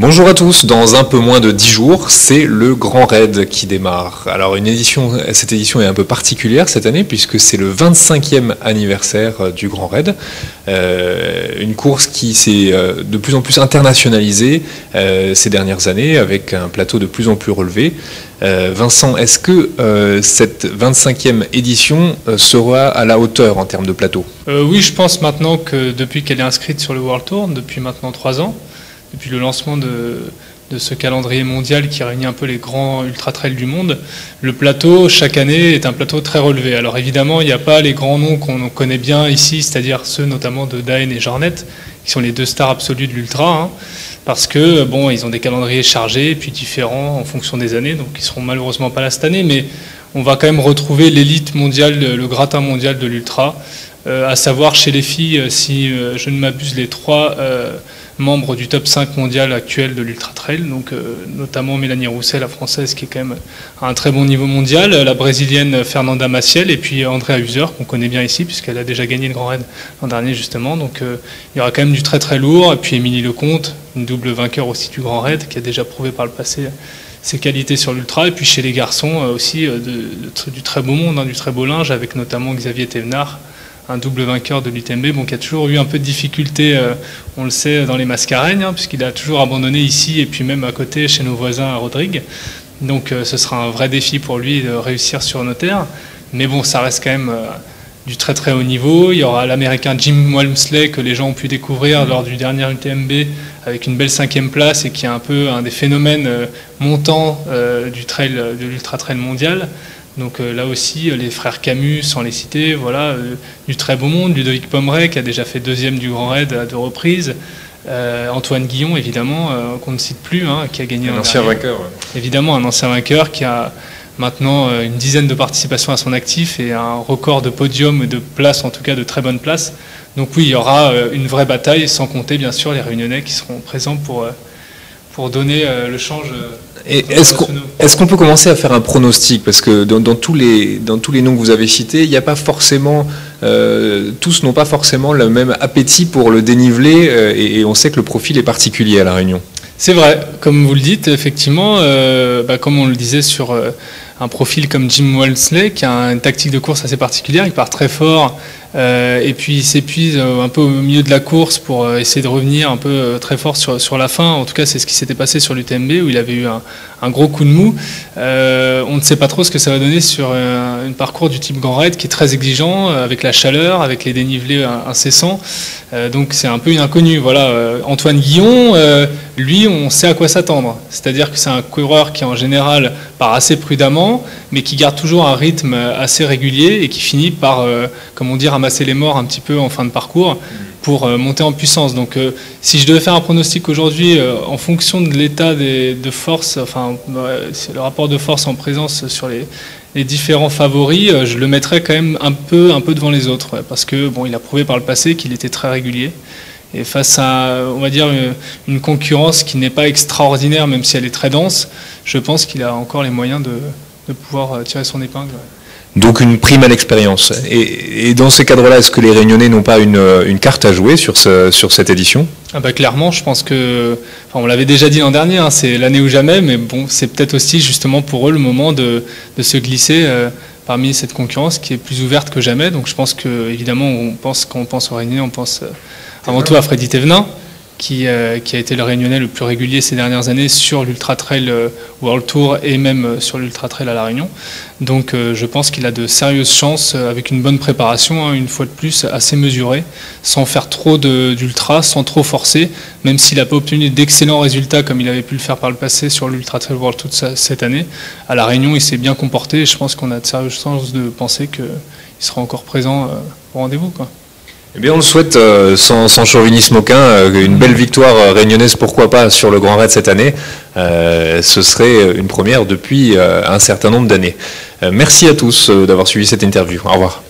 Bonjour à tous, dans un peu moins de 10 jours, c'est le Grand Raid qui démarre. Alors cette édition est un peu particulière cette année puisque c'est le 25e anniversaire du Grand Raid. Une course qui s'est de plus en plus internationalisée ces dernières années avec un plateau de plus en plus relevé. Vincent, est-ce que cette 25e édition sera à la hauteur en termes de plateau? Oui, je pense maintenant que depuis qu'elle est inscrite sur le World Tour, depuis maintenant 3 ans, depuis le lancement de ce calendrier mondial qui réunit un peu les grands ultra-trails du monde, le plateau, chaque année, est un plateau très relevé. Alors évidemment, il n'y a pas les grands noms qu'on connaît bien ici, c'est-à-dire ceux notamment de Daen et Jornet, qui sont les deux stars absolues de l'ultra, parce que bon, ils ont des calendriers chargés et puis différents en fonction des années, donc ils seront malheureusement pas là cette année, mais on va quand même retrouver l'élite mondiale, le gratin mondial de l'ultra, à savoir chez les filles, si je ne m'abuse, les 3 membres du top 5 mondial actuel de l'Ultra Trail, donc notamment Mélanie Rousset, la française, qui est quand même à un très bon niveau mondial, la brésilienne Fernanda Maciel, et puis Andrea User, qu'on connaît bien ici, puisqu'elle a déjà gagné le Grand Raid l'an dernier, justement. Donc il y aura quand même du très très lourd, et puis Émilie Lecomte, une double vainqueur aussi du Grand Raid, qui a déjà prouvé par le passé ses qualités sur l'ultra, et puis chez les garçons aussi du très beau monde, du très beau linge, avec notamment Xavier Thévenard, un double vainqueur de l'UTMB, bon, qui a toujours eu un peu de difficulté, on le sait, dans les Mascareignes, puisqu'il a toujours abandonné ici et puis même à côté chez nos voisins à Rodrigue. Donc ce sera un vrai défi pour lui de réussir sur nos terres. Mais bon, ça reste quand même du très très haut niveau. Il y aura l'Américain Jim Walmsley que les gens ont pu découvrir lors du dernier UTMB avec une belle 5e place et qui est un peu un des phénomènes montants du trail, de l'ultra trail mondial. Donc là aussi, les frères Camus, sans les citer, voilà, du très beau monde, Ludovic Pommeret qui a déjà fait 2e du Grand Raid à 2 reprises, Antoine Guillon évidemment, qu'on ne cite plus, qui a gagné un ancien vainqueur. Ouais. Évidemment, un ancien vainqueur qui a maintenant une dizaine de participations à son actif et un record de podium et de places, en tout cas de très bonnes places. Donc oui, il y aura une vraie bataille, sans compter bien sûr les Réunionnais qui seront présents pour donner le change. Et est-ce qu'on peut commencer à faire un pronostic? Parce que dans tous les noms que vous avez cités, il n'y a pas forcément, tous n'ont pas forcément le même appétit pour le dénivelé, et on sait que le profil est particulier à La Réunion. C'est vrai, comme vous le dites, effectivement, comme on le disait sur un profil comme Jim Walmsley, qui a une tactique de course assez particulière, il part très fort, et puis il s'épuise un peu au milieu de la course pour essayer de revenir un peu très fort sur la fin. En tout cas, c'est ce qui s'était passé sur l'UTMB où il avait eu un gros coup de mou. On ne sait pas trop ce que ça va donner sur un parcours du type Grand Raid qui est très exigeant, avec la chaleur, avec les dénivelés incessants. Donc c'est un peu une inconnue. Voilà. Antoine Guillon, lui, on sait à quoi s'attendre. C'est-à-dire que c'est un coureur qui en général part assez prudemment, mais qui garde toujours un rythme assez régulier et qui finit par, comme on dit, ramasser les morts un petit peu en fin de parcours pour monter en puissance. Donc si je devais faire un pronostic aujourd'hui en fonction de l'état de force, enfin le rapport de force en présence sur les différents favoris, je le mettrais quand même un peu devant les autres, parce que bon, il a prouvé par le passé qu'il était très régulier. Et face à, on va dire, une concurrence qui n'est pas extraordinaire, même si elle est très dense, je pense qu'il a encore les moyens de pouvoir tirer son épingle. Donc une prime à l'expérience. Et dans ces cadres-là, est-ce que les Réunionnais n'ont pas une carte à jouer sur cette édition? Clairement, je pense que, on l'avait déjà dit l'an dernier, c'est l'année ou jamais, mais bon, c'est peut-être aussi justement pour eux le moment de se glisser parmi cette concurrence qui est plus ouverte que jamais. Donc je pense que, évidemment, quand on pense aux Réunionnais, on pense avant tout à Freddy Thévenin, qui a été le Réunionnais le plus régulier ces dernières années sur l'Ultra Trail World Tour et même sur l'Ultra Trail à La Réunion. Donc je pense qu'il a de sérieuses chances avec une bonne préparation, une fois de plus, assez mesurée, sans faire trop d'ultra, sans trop forcer, même s'il n'a pas obtenu d'excellents résultats comme il avait pu le faire par le passé sur l'Ultra Trail World Tour cette année. À La Réunion, il s'est bien comporté et je pense qu'on a de sérieuses chances de penser qu'il sera encore présent au rendez-vous, quoi. Eh bien, on le souhaite sans chauvinisme aucun, une belle victoire réunionnaise, pourquoi pas, sur le Grand Raid cette année. Ce serait une première depuis un certain nombre d'années. Merci à tous d'avoir suivi cette interview. Au revoir.